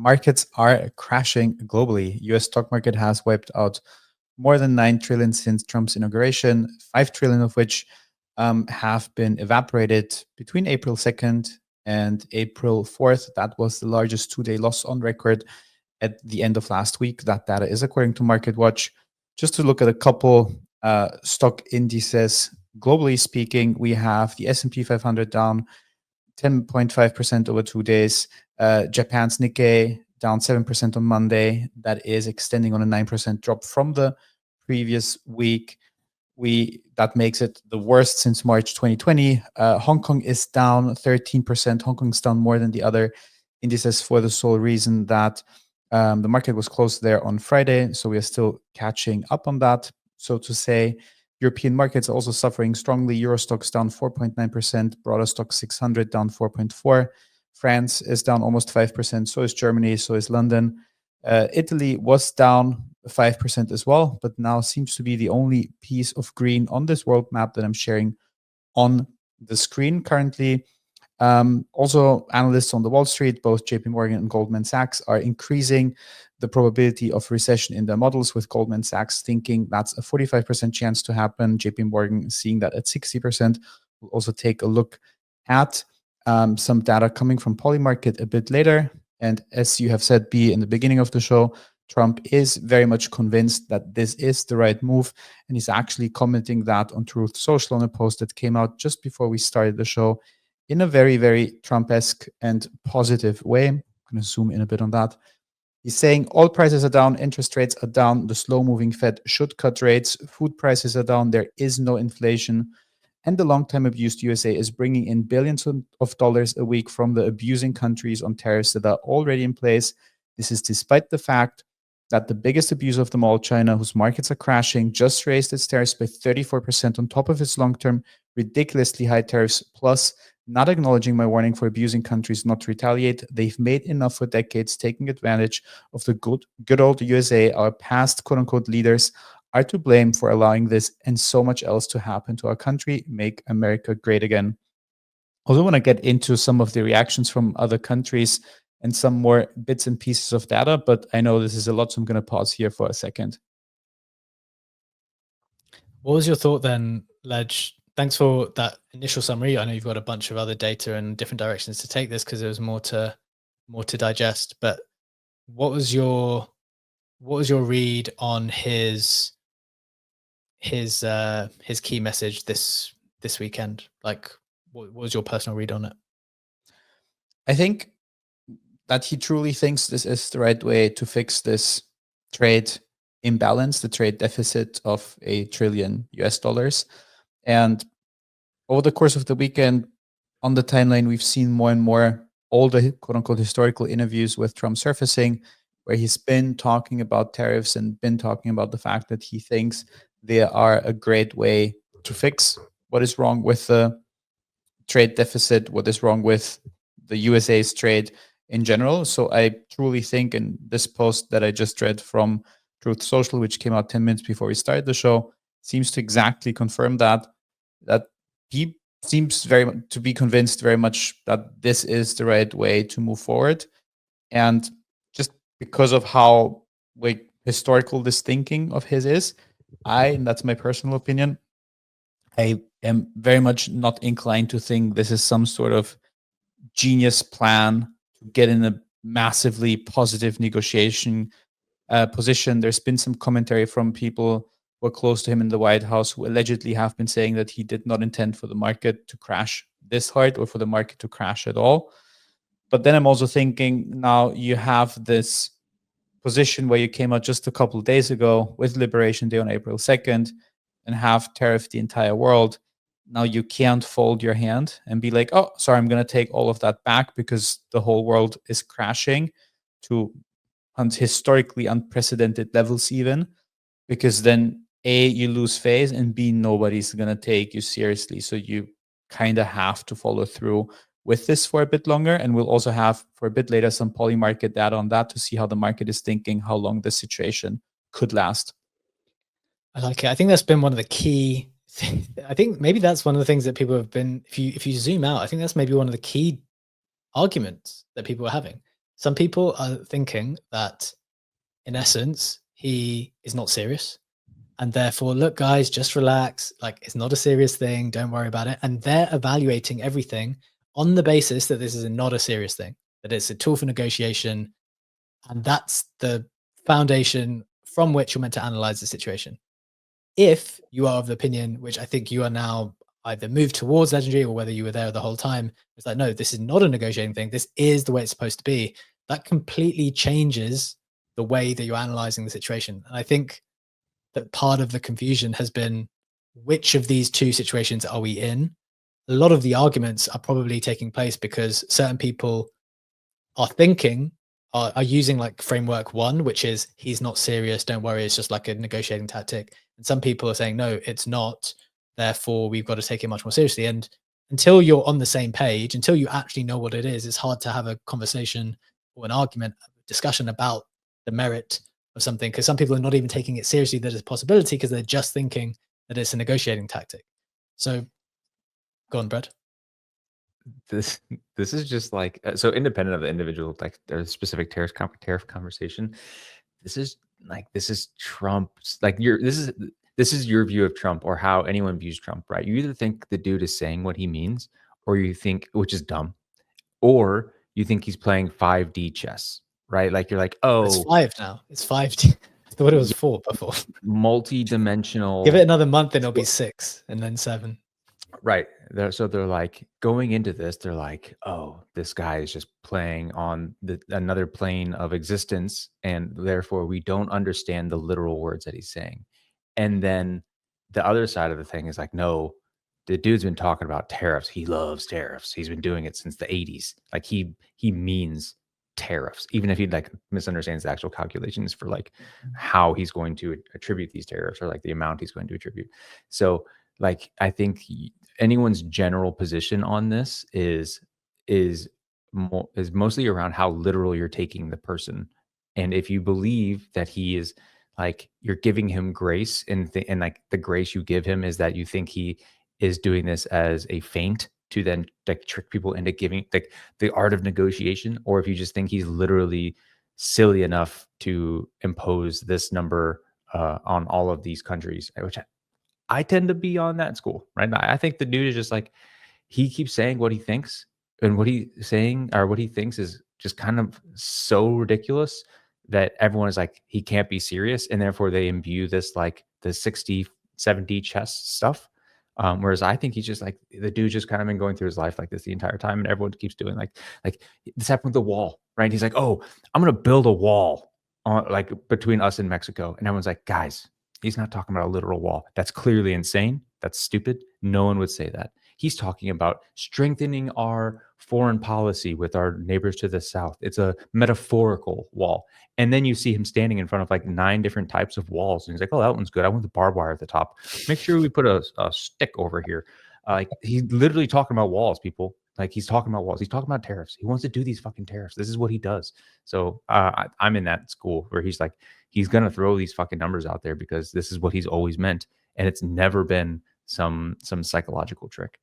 markets are crashing globally. US stock market has wiped out more than 9 trillion since Trump's inauguration, 5 trillion of which have been evaporated between April 2nd and April 4th. That was the largest two-day loss on record at the end of last week. That data is according to MarketWatch. Just to look at a couple stock indices, globally speaking, we have the S&P 500 down 10.5% over 2 days. Japan's Nikkei down 7% on Monday. That is extending on a 9% drop from the previous week. That makes it the worst since March 2020. Hong Kong is down 13%. Hong Kong's down more than the other indices for the sole reason that the market was closed there on Friday. So we are still catching up on that, so to say. European markets are also suffering strongly. Euro Stoxx down 4.9%, broader Stoxx 600 down 4.4%. France is down almost 5%, so is Germany, so is London. Italy was down 5% as well, but now seems to be the only piece of green on this world map that I'm sharing on the screen currently. Also, analysts on the Wall Street, both JP Morgan and Goldman Sachs, are increasing the probability of recession in their models, with Goldman Sachs thinking that's a 45% chance to happen. JP Morgan seeing that at 60%. We'll also take a look at some data coming from Polymarket a bit later. And as you have said, B, in the beginning of the show, Trump is very much convinced that this is the right move. And he's actually commenting that on Truth Social on a post that came out just before we started the show in a very, very Trump-esque and positive way. I'm going to zoom in a bit on that. He's saying oil prices are down, interest rates are down, the slow-moving Fed should cut rates, food prices are down, there is no inflation, and the long-time abused USA is bringing in billions of dollars a week from the abusing countries on tariffs that are already in place. This is despite the fact that the biggest abuser of them all, China, whose markets are crashing, just raised its tariffs by 34% on top of its long-term ridiculously high tariffs, plus not acknowledging my warning for abusing countries not to retaliate. They've made enough for decades, taking advantage of the good old USA. Our past quote-unquote leaders are to blame for allowing this and so much else to happen to our country. Make America great again. I also want to get into some of the reactions from other countries and some more bits and pieces of data, but I know this is a lot, so I'm going to pause here for a second. What was your thought then, Ledge? Thanks for that initial summary. I know you've got a bunch of other data and different directions to take this because there was more to digest. But what was your read on his key message this weekend? Like, what was your personal read on it? I think that he truly thinks this is the right way to fix this trade imbalance, the trade deficit of $1 trillion US. And over the course of the weekend, on the timeline, we've seen more and more older quote-unquote historical interviews with Trump surfacing, where he's been talking about tariffs and been talking about the fact that he thinks they are a great way to fix what is wrong with the trade deficit, what is wrong with the USA's trade in general. So I truly think, in this post that I just read from Truth Social, which came out 10 minutes before we started the show, seems to exactly confirm that he seems to be convinced very much that this is the right way to move forward. And just because of how historical this thinking of his is, and that's my personal opinion, I am very much not inclined to think this is some sort of genius plan to get in a massively positive negotiation position. There's been some commentary from people who are close to him in the White House who allegedly have been saying that he did not intend for the market to crash this hard or for the market to crash at all. But then I'm also thinking, now you have this position where you came out just a couple of days ago with Liberation Day on April 2nd and have tariffed the entire world. Now you can't fold your hand and be like, oh, sorry, I'm going to take all of that back because the whole world is crashing to historically unprecedented levels even, because then A, you lose face, and B, nobody's going to take you seriously. So you kind of have to follow through with this for a bit longer. And we'll also have for a bit later some Polymarket data on that to see how the market is thinking, how long this situation could last. I like it. I think that's been one of the key things. I think maybe that's one of the things that people have been, if you zoom out, I think that's maybe one of the key arguments that people are having. some people are thinking that in essence, he is not serious. And therefore, look, guys, just relax. Like, it's not a serious thing. Don't worry about it. And they're evaluating everything on the basis that this is not a serious thing, that it's a tool for negotiation. And that's the foundation from which you're meant to analyze the situation. If you are of the opinion, which I think you are now, either moved towards legendary or whether you were there the whole time, it's like, no, this is not a negotiating thing. This is the way it's supposed to be. That completely changes the way that you're analyzing the situation. And I think that part of the confusion has been, which of these two situations are we in? A lot of the arguments are probably taking place because certain people are thinking, are using like framework one, which is he's not serious, don't worry, it's just like a negotiating tactic. And some people are saying, no, it's not. Therefore, we've got to take it much more seriously. And until you're on the same page, until you actually know what it is, it's hard to have a conversation or an argument, discussion about the merit of something, because some people are not even taking it seriously that it's a possibility because they're just thinking that it's a negotiating tactic. So go on, Brad. This this is just like so independent of the individual like the specific tariff conversation. This is Trump's like your this is your view of Trump or how anyone views Trump, right? You either think the dude is saying what he means, or you think, which is dumb, or you think he's playing 5D chess, right? Like you're like, It's oh, 5 now. It's 5. I thought it was yeah, 4 before. Give it multi-dimensional. another month and it'll be 6 and then 7. Right. So they're like going into this, they're like, oh, this guy is just playing on another plane of existence. And therefore, we don't understand the literal words that he's saying. And then the other side of the thing is like, no, the dude's been talking about tariffs. He loves tariffs. He's been doing it since the 80s. Like he means tariffs, even if he like misunderstands the actual calculations for like how he's going to attribute these tariffs or like the amount he's going to attribute. So like I think anyone's general position on this is is mostly around how literal you're taking the person, and if you believe that he is like you're giving him grace, and like the grace you give him is that you think he is doing this as a feint to then like trick people into giving like the art of negotiation, or if you just think he's literally silly enough to impose this number on all of these countries, which I tend to be on that school, right? I think the dude is just like he keeps saying what he thinks, and what he's saying or what he thinks is just kind of so ridiculous that everyone is like he can't be serious, and therefore they imbue this like the 60 70 chess stuff. Whereas I think he's just like the dude's just kind of been going through his life like this the entire time, and everyone keeps doing like this happened with the wall, right? He's like, oh, I'm gonna build a wall on like between us and Mexico, and everyone's like, guys, he's not talking about a literal wall. That's clearly insane. That's stupid. No one would say that. He's talking about strengthening our foreign policy with our neighbors to the south. It's a metaphorical wall. And then you see him standing in front of like 9 different types of walls. And he's like, oh, that one's good. I want the barbed wire at the top. Make sure we put a stick over here. Like he's literally talking about walls, people. Like he's talking about walls. He's talking about tariffs. He wants to do these fucking tariffs. This is what he does. So I'm in that school where he's like, he's going to throw these fucking numbers out there because this is what he's always meant. And it's never been some psychological trick.